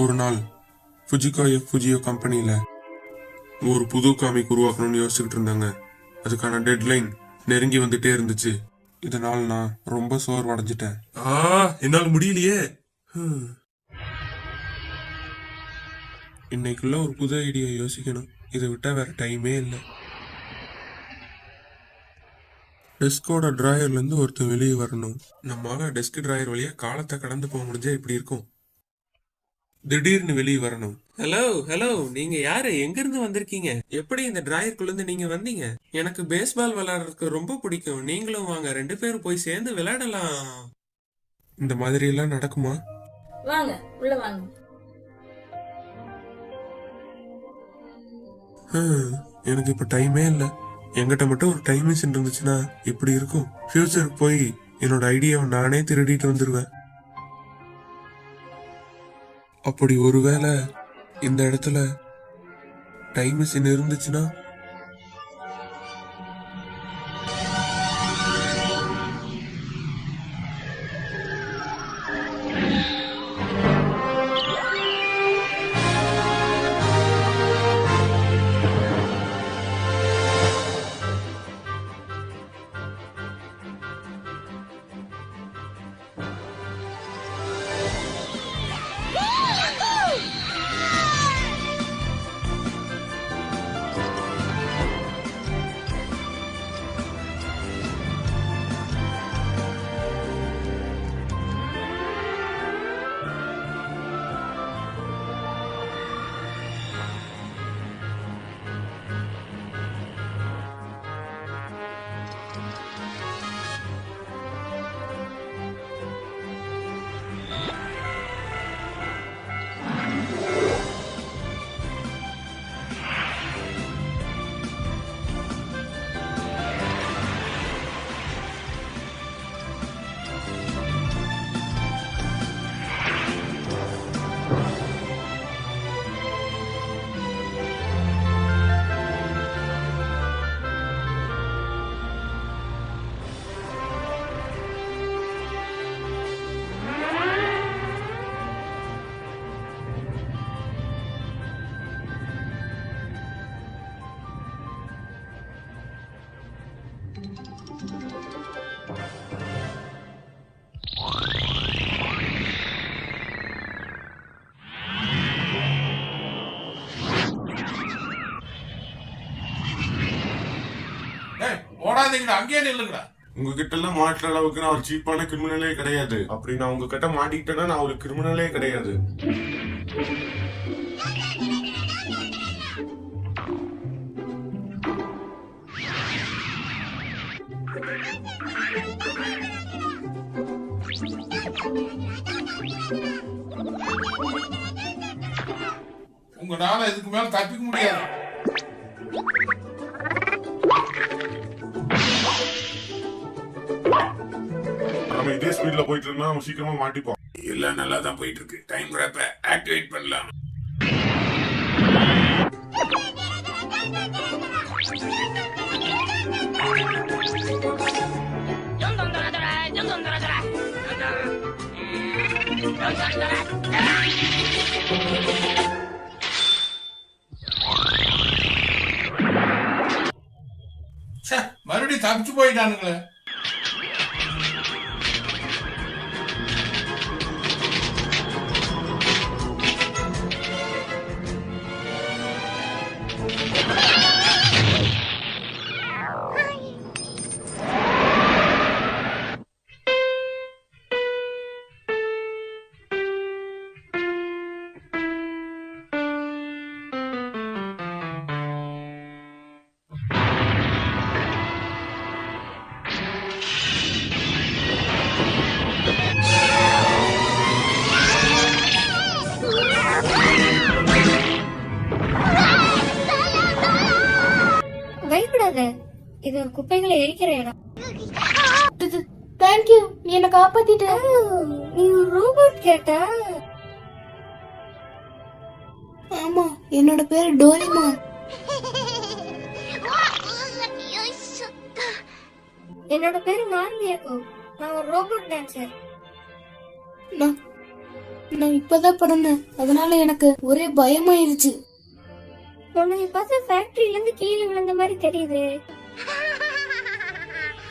ஒரு நாள் ஃபுஜியோ கம்பெனியில ஒரு புது காமிக் உருவாக்கணும்னு யோசிச்சுக்கிட்டு இருந்தாங்க. அதுக்கான டெட்லைன் நெருங்கி வந்துட்டே இருந்துச்சு. இதனால நான் ரொம்ப சோர்வடைஞ்சிட்டேன். என்னால் முடியலையே. இன்னைக்குள்ள ஒரு புது ஐடியா யோசிக்கணும். இதை விட்டா வேற டைமே இல்லை. டெஸ்கோட டிராயர்ல இருந்து ஒருத்தன் வெளியே வரணும். நம்மளால டெஸ்க் டிராயர் வழியா காலத்தை கடந்து போக முடிஞ்சா இப்படி இருக்கும். திடீர்னு வெளியே வரணும். ஹலோ ஹலோ, நீங்க யாரு? எங்க இருந்து வந்திருக்கீங்க? எப்படி இந்த டிராயருக்குள்ள இருந்து நீங்க வந்தீங்க? எனக்கு பேஸ்பால் விளையாடுறதுக்கு ரொம்ப பிடிக்கும். நீங்களும் வாங்க, 2 பேரும் போய் சேர்ந்து விளையாடலாம். இந்த மாதிரி எல்லாம் நடக்குமா? வாங்க உள்ள வாங்க. எனக்கு இப்ப டைமே இல்ல. என்கிட்ட மட்டும் ஒரு டைம் மிஷின் இருந்துச்சுன்னா இப்படி இருக்கும். ஃபியூச்சருக்கு போய் என்னோட ஐடியாவை நானே திருடிட்டு வந்துருவேன். அப்படி ஒருவேளை இந்த இடத்துல டைம் மிஷின் இருந்துச்சுன்னா அங்கேயே நில்லுங்கடா. உங்ககிட்ட எல்லாம் மாட்டுற அளவுக்கு நான் ஒரு சீப்பான கிரிமினலே கிடையாது. அப்படி நான் உங்ககிட்ட மாட்டிக்கிட்டேன்னா நான் ஒரு கிரிமினலே கிடையாது. உங்களால இதுக்கு மேல தப்பிக்க முடியாது. நம்ம இதே ஸ்பீட்ல போயிட்டு இருந்தா நம்ம சீக்கிரமா மாட்டிப்போம். இல்ல, நல்லா தான் போயிட்டு இருக்கு. டைம் கிராப்ப ஆக்டிவேட் பண்ணலாம். மறுபடியும் தப்பிச்சு போயிட்டானுங்களே. பயப்படாத, இது ஒரு குப்பைகளை எரிக்கிற இடம். தேங்க்யூ, நீ என்ன காப்பாத்திட்ட. நீ ஒரு ரோபோட் கேட்டா? ஆமா, என்னோட பேரு டோரிமான். என்னோட பேரு நார்மியாக்கோ. நான் ஒரு ரோபோட் டான்சர். நான் இப்பதான் பிறந்தேன், அதனால எனக்கு ஒரே பயமாயிருச்சு. உன்னை பார்த்தா ஃபேக்டரியில இருந்து கீழே விழுந்த மாதிரி தெரியுது.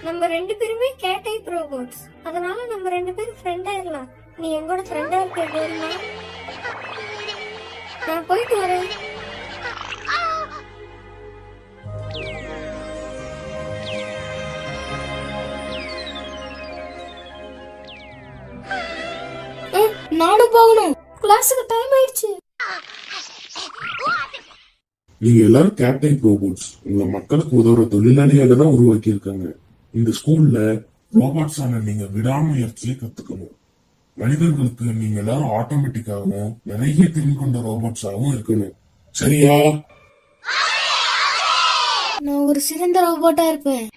நம்ம 2 பேருமே கேட் டைப் ரோபோட்ஸ், அதனால நம்ம 2 பேரும் ஃப்ரெண்ட் ஆயிடலாம். நீ எங்கூட ஃப்ரெண்டா இருக்க டோரிமா? நான் போயிட்டு வரேன். நானும் போகணும், கிளாஸுக்கு டைம் ஆயிடுச்சு. நீங்க எல்லாரும் கேட் டைப் ரோபோட்ஸ். உங்களை மக்களுக்கு உதவுற தொழிலாளியாக தான் உருவாக்கி இருக்காங்க. இந்த ஸ்கூல்ல ரோபோட்ஸான நீங்க விடாமுயற்சியை கத்துக்கணும். மனிதர்களுக்கு நீங்க எல்லாரும் ஆட்டோமேட்டிக்காகவும் நிறைய திறன் கொண்ட ரோபோட்ஸாகவும் இருக்கணும். சரியா? நான் ஒரு சிறந்த ரோபோட்டா இருப்பேன்.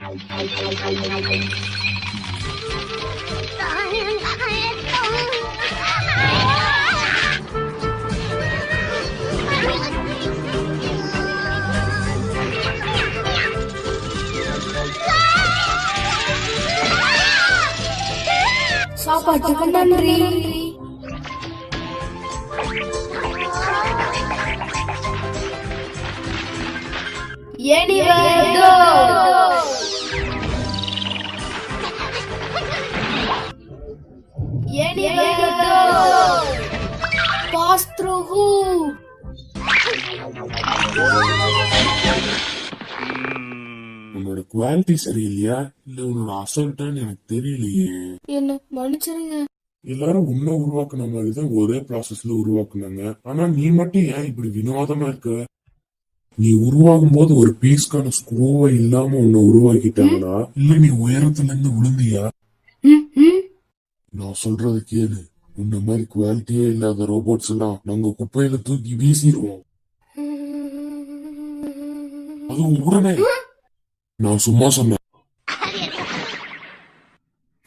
சாப்பாட்டுக்கு நன்றி. Anywhere go. Anywhere go. Pass through who? உன்னோட குவாலிட்டி சரியில்லையா இல்ல உன்னோட அசல்ட்டான்னு எனக்கு தெரியலையே. என்ன மன்னிச்சிருங்க. எல்லாரும் உன்னை உருவாக்குன மாதிரிதான் ஒரே ப்ராசஸ்ல உருவாக்குனாங்க. ஆனா நீ மட்டும் ஏன் இப்படி வினோதமா இருக்க? நீ உருவாகும் போது ஒரு பீஸ்க்கான ஸ்க்ரூவை இல்லாம உன்னை உருவாக்கிட்டாங்களா இல்ல நீ உயரத்துல இருந்து விழுந்தியா? நான் சொல்றது கேளு. உன்ன மாதிரி குவாலிட்டியே இல்லாத ரோபோட்ஸ் எல்லாம் நாங்க குப்பையில தூக்கி வீசிடுவோம். அதுவும் உடனே. நான் சும்மா சொன்னேன்.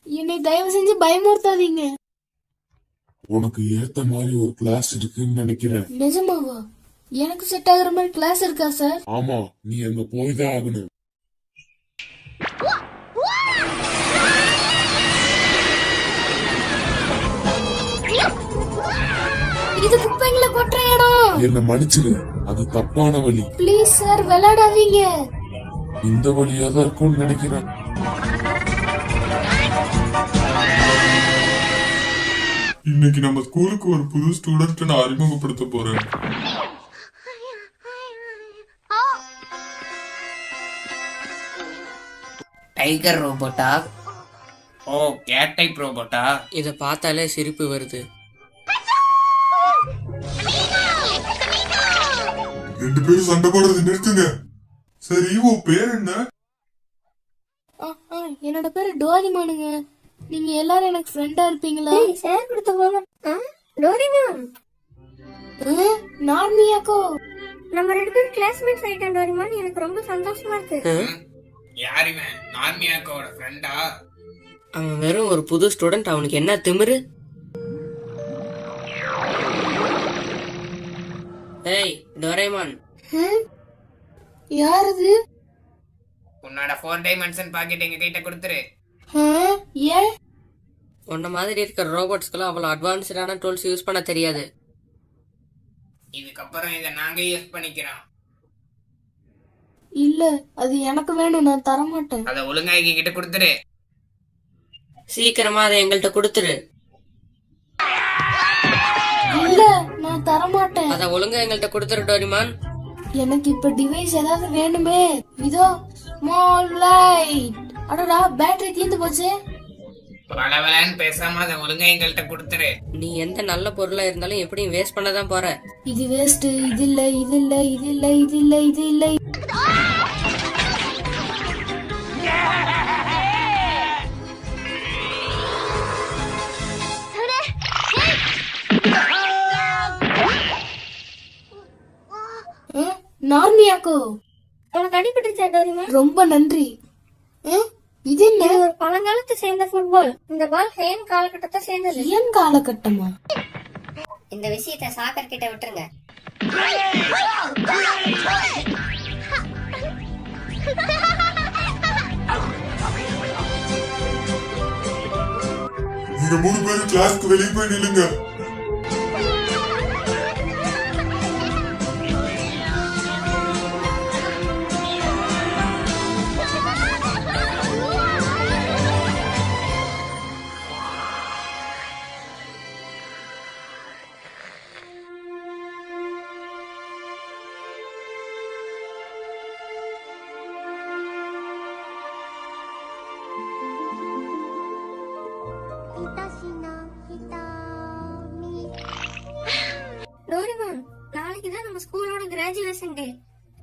என்னை தயவு செஞ்சு பயமுறுத்தாதீங்க. உனக்கு ஏத்த மாதிரி ஒரு கிளாஸ் இருக்குன்னு நினைக்கிறேன். நிஜமாவா? எனக்கு செட் ஆகுற மாதிரி கிளாஸ் இருக்கா சார்? ஆமா, நீ அங்க போய்தான் ஆகணும். இது குப்பைங்களை கொட்டுற இடம். என்ன மன்னிச்சிரு, அது தப்பான வழி. ப்ளீஸ் சார், விளையாடாதீங்க. இந்த வழியா தான் இருக்கும்னு நினைக்கிறேன். இன்னைக்கு நம்ம ஸ்கூலுக்கு ஒரு புது ஸ்டூடெண்ட் நான் அறிமுகப்படுத்த போறேன். டைகர் ரோபோட்டா? ஓ, கேட் டைப் ரோபோட்டா? இத பார்த்தாலே சிரிப்பு வருது. 2 பேரும் சண்டை போடுறது நிறுத்துங்க. சரி, உன் பேர் என்ன? என்னோட பேரு டோரிமானுங்க. நீங்க எல்லாரும் எனக்கு ஃப்ரெண்டா இருப்பீங்களா? சார் கொடுத்த போக டோரிமான். நார்மியாக்கோ. நம்ம 2 பேரும் கிளாஸ்மேட்ஸ் ஆயிட்டோம் டோரிமான். எனக்கு ரொம்ப சந்தோஷமா இருக்கு. யார் இவன்? நார்மியாக்கோட ஃப்ரெண்டா? அவன் வெறும் ஒரு புது ஸ்டூடெண்ட். அவனுக்கு என்ன திமிரு? ஏய் டோரேமான். யார் அது? உன்னோட 4 டைமென்ஷன் பாக்கெட் எங்க கிட்ட கொடுத்துரு. ஏன்? உன்ன மாதிரி இருக்கிற ரோபோட்ஸ்க்குலாம் அவ்வளவு அட்வான்ஸ்டான டூல்ஸ் யூஸ் பண்ண தெரியாது. இதுக்கப்புறம் இதை நாங்க யூஸ் பண்ணிக்கிறோம். இல்ல, அது எனக்கு வேணும். நான் தர மாட்டேன். அதை ஒழுங்கா எங்க கிட்ட கொடுத்துரு. சீக்கிரமா அதை எங்கள்கிட்ட கொடுத்துரு. இல்ல, நான் தர மாட்டேன். அதை ஒழுங்கா எங்கள்கிட்ட கொடுத்துரு டோரிமான். எனக்கு இப்ப டிவைஸ் ஏதாவது வேணுமே. இதோ ஸ்மால் லைட். அடடா, பேட்டரி தீர்ந்து போச்சு. பலவலன்னு பேசாம அதை ஒழுங்கா எங்கள்கிட்ட கொடுத்துரு. நீ எந்த நல்ல பொருளா இருந்தாலும் எப்படியும் வேஸ்ட் பண்ணதான் போற. இது வேஸ்ட். இது இல்ல, இது இல்ல, இது இல்ல, இது இல்ல, இது இல்ல. நார்மியாக்கோ, உனக்கு அடிபட்டுச்சா டோரிமான்? ரொம்ப நன்றி. இது என்ன? இது ஒரு பழங்காலத்தை சேர்ந்த ஃபுட்பால். இந்த பால் ஹேன் காலகட்டத்தை சேர்ந்தது. ஏன் காலகட்டமா? இந்த விஷயத்தை சாக்கர் கிட்ட விட்டுருங்க. நீங்க 3 பேரும் கிளாஸ்க்கு வெளியே போய் நில்லுங்க. காம்படிஷன் டே.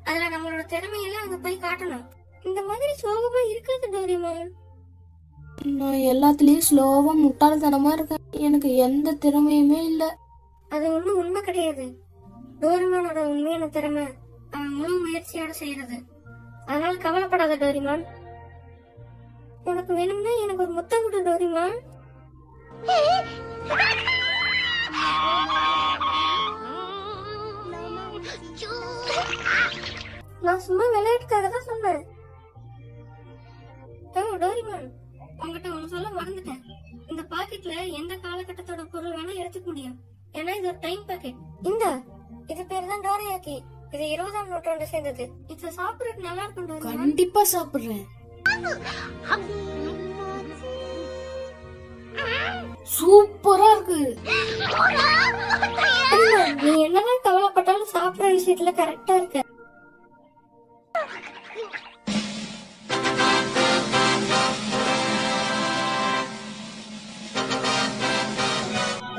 அதுல நம்மளோட திறமையெல்லாம் அங்க போய் காட்டணும். இந்த மாதிரி சோகமா இருக்காது டோரிமான். நான் எல்லாத்துலயும் ஸ்லோவா முட்டாள்தனமா இருக்கேன். எனக்கு எந்த திறமையுமே இல்ல. அது ஒண்ணும் உண்மை கிடையாது. டோரிமானோட உண்மையான திறமை அவன் முழு முயற்சியோட செய்யறது. அதனால கவலைப்படாத டோரிமான். உனக்கு வேணும்னா எனக்கு ஒரு முத்தம் கொடு டோரிமான். நான் சும்மா விளையாட்டுக்காக தான் சொன்னேன். டோரிமான், உங்ககிட்ட ஒண்ணு சொல்ல மறந்துட்டேன். இந்த பாக்கெட்ல எந்த காலகட்டத்தோட பொருள் வேணா எடுத்துக்க முடியும். ஏன்னா இது ஒரு டைம் பாக்கெட். இது பேர் தான் டோரியாக்கி. இது 20ஆம் நூற்றாண்டு சேர்ந்தது. இது சாப்பிடுறது நல்லா இருக்கும் டோரிமான். கண்டிப்பா சாப்பிடுறேன். சூப்பரா இருக்கு. நீ என்னதான் கவலைப்பட்டாலும் சாப்பிடுற விஷயத்துல கரெக்டா இருக்க.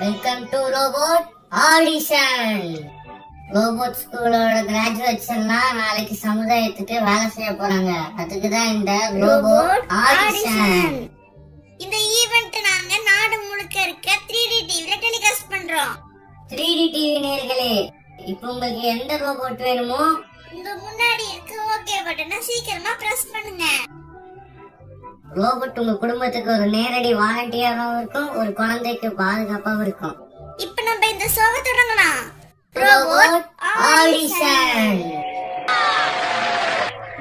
Welcome to robot audition. Robot ஸ்கூலோட கிராஜுவேட்ஸ்லாம் நாளைக்கு சமுதாயத்துக்கு வேலை செய்ய போறாங்க. அதுக்கு தான் இந்த ரோபோட் ஆடிஷன். இந்த ஈவென்ட் நாங்க நாடு முழுக்க இருக்க 3D டிவில டெலிகாஸ்ட் பண்றோம். 3D டிவி நேயர்களே, இப்போ உங்களுக்கு எந்த ரோபோட் வேணுமோ இந்த முன்னாடி இருக்க ஓகே பட்டனை சீக்கிரமா பிரஸ் பண்ணுங்க. ரோபோட் உங்க குடும்பத்துக்கு ஒரு நேரடி வாலண்டியராகவும் இருக்கும், ஒரு குழந்தைக்கு பாதுகாப்பாகவும் இருக்கும். இப்போ நம்ம இந்த ஷோவை தொடங்கலாம். Robot audition.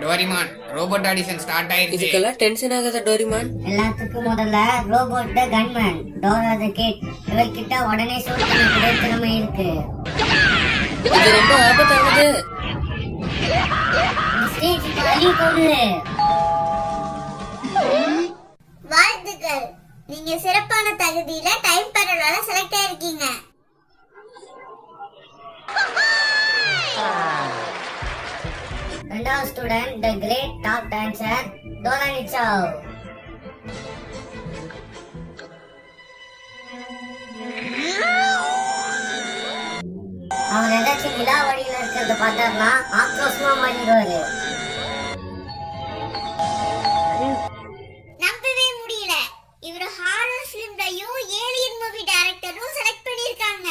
Doraemon, robot audition start ஆயிருச்சு. இதுக்கெல்லாம் டென்ஷன் ஆகாத டோரிமான். எல்லாத்துக்கும் முதல்ல robot the gunman, Dora the kid. இவர்கிட்ட உடனே ஷூட் பண்ணக்கூடிய திறமை இருக்கு. இது ரொம்ப ஆபத்தானது. ஸ்டேஜுக்கு அழி போகுது. வாழ்த்துக்கள், நீங்க சிறப்பான தகுதியில டைம் பேரலால செலக்ட் ஆயிருக்கீங்க. ரெண்டாவது student the great top dancer டோலானி சாவ். அவர் ஏதாச்சும் விழா வழியில இருக்கிறத பார்த்தாருன்னா ஆக்ரோஷமா மாறிடுவாரு. நம்பவே முடியல, இவர் ஹாரர் ஃபிலிம்லயும் ஏலியன் மூவி டைரக்டரும் செலக்ட் பண்ணிருக்காங்க.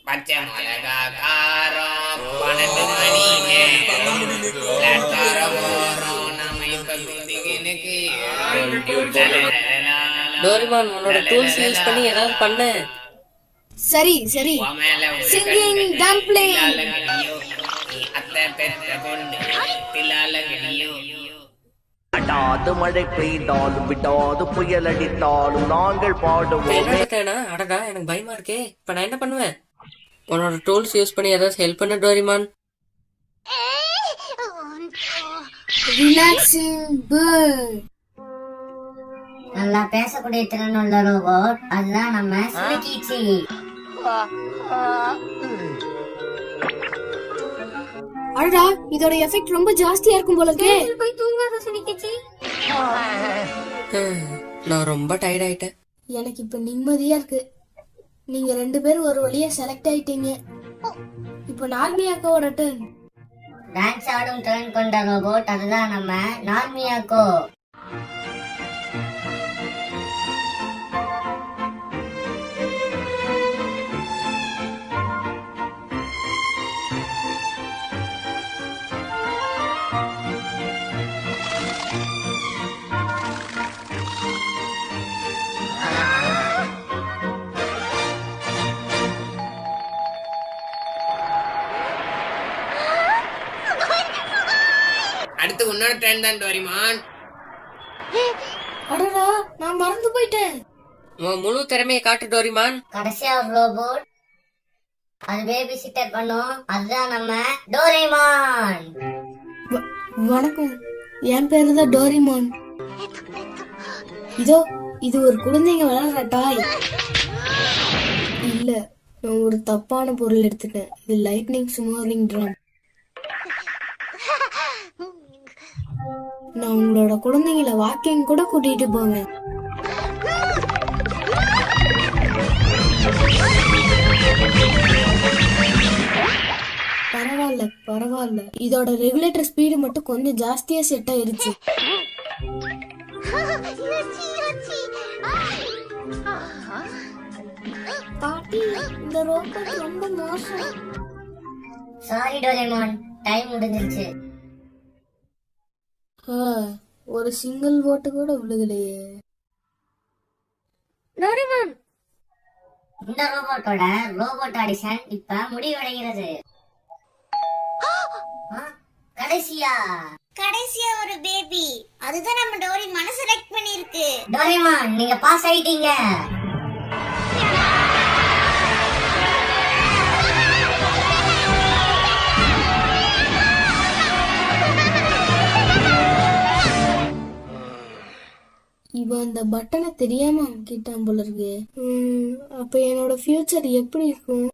பச்சை மிளகா காரம் 12 மணி பிளாட்ஃபாரம் நம்ம இப்ப குதிகினுக்கு டோரிமான், உன்னோட டூல்ஸ் யூஸ் பண்ணி ஏதாவது பண்ணு. சரி சரி. Singing, dumpling. அத்தை பெத்த பொண்ணு திலாலங்கடியோ. அடாது மழை பெய்தாலும் விடாது புயல் அடித்தாலும் நாங்கள் பாடுவோம். என்னடா? அடடா, எனக்கு பயமா இருக்கே. இப்ப நான் என்ன பண்ணுவேன்? உன்னோட டூல்ஸ் யூஸ் பண்ணி ஏதாவது ஹெல்ப் பண்ண டோரிமான். Relaxing bird. நல்லா பேசக்கூடிய திறன் உள்ள ரோபோட், அதுதான் நம்ம சுனிகிச்சி. அடடா, இதோட எஃபெக்ட் ரொம்ப ஜாஸ்தியா இருக்கும் போல இருக்கே. போய் தூங்காத சுனிக்கிச்சி. நான் ரொம்ப டயர்ட் ஆயிட்டேன். எனக்கு இப்ப நிம்மதியா இருக்கு. நீங்க 2 பேரும் ஒரு வழியா செலக்ட் ஆயிட்டீங்க. இப்போ நார்மியாக்கோட டர்ன். டான்ஸ் ஆடும் திறன் கொண்ட ரோபோட், அதுதான் நம்ம நார்மியாக்கோ. அடுத்து உன்னோட ட்ரெண்ட் தான் டோரிமான். அடடா, நான் மறந்து போயிட்டேன். உன் முழு திறமையை காட்டு டோரிமான். கடைசியா ஒரு ரோபோட், அது பேபி சிட்டர் பண்ணும், அதுதான் நம்ம டோரேமான். வணக்கம், என் பேரு தான் டோரிமான். இதோ இது ஒரு குழந்தைங்க விளையாடுற டாய். இல்ல, நான் ஒரு தப்பான பொருள் எடுத்துட்டேன். இது லைட்னிங் ஸ்மோரிங் ட்ரம். நான் உங்களோட குழந்தைங்கள வாக்கிங் கூட கூட்டிட்டு போவேன். பரவாயில்ல பரவாயில்ல, இதோட ரெகுலேட்டர் ஸ்பீடு மட்டும் கொஞ்சம் ஜாஸ்தியா செட் ஆயிருச்சு. பாட்டி, இந்த ரோபோட் ரொம்ப மோசம். சாரி டோரேமான், டைம் முடிஞ்சிருச்சு. ஒரு சிங்கிள் ஓட்டு கூட விழுகலையே. டோரேமான், இந்த ரோபோட்டோட ரோபோட் ஆடிஷன் இப்ப முடிவடைகிறது. கடைசியா ஒரு பேபி, அதுதான் நம்ம டோரிமான செலக்ட் பண்ணிருக்கு. டோரேமான், நீங்க பாஸ் ஆயிட்டீங்க. இவன் அந்த பட்டனை தெரியாம அமுக்கிட்டான் போல இருக்கு. அப்ப என்னோட ஃபியூச்சர் எப்படி இருக்கும்?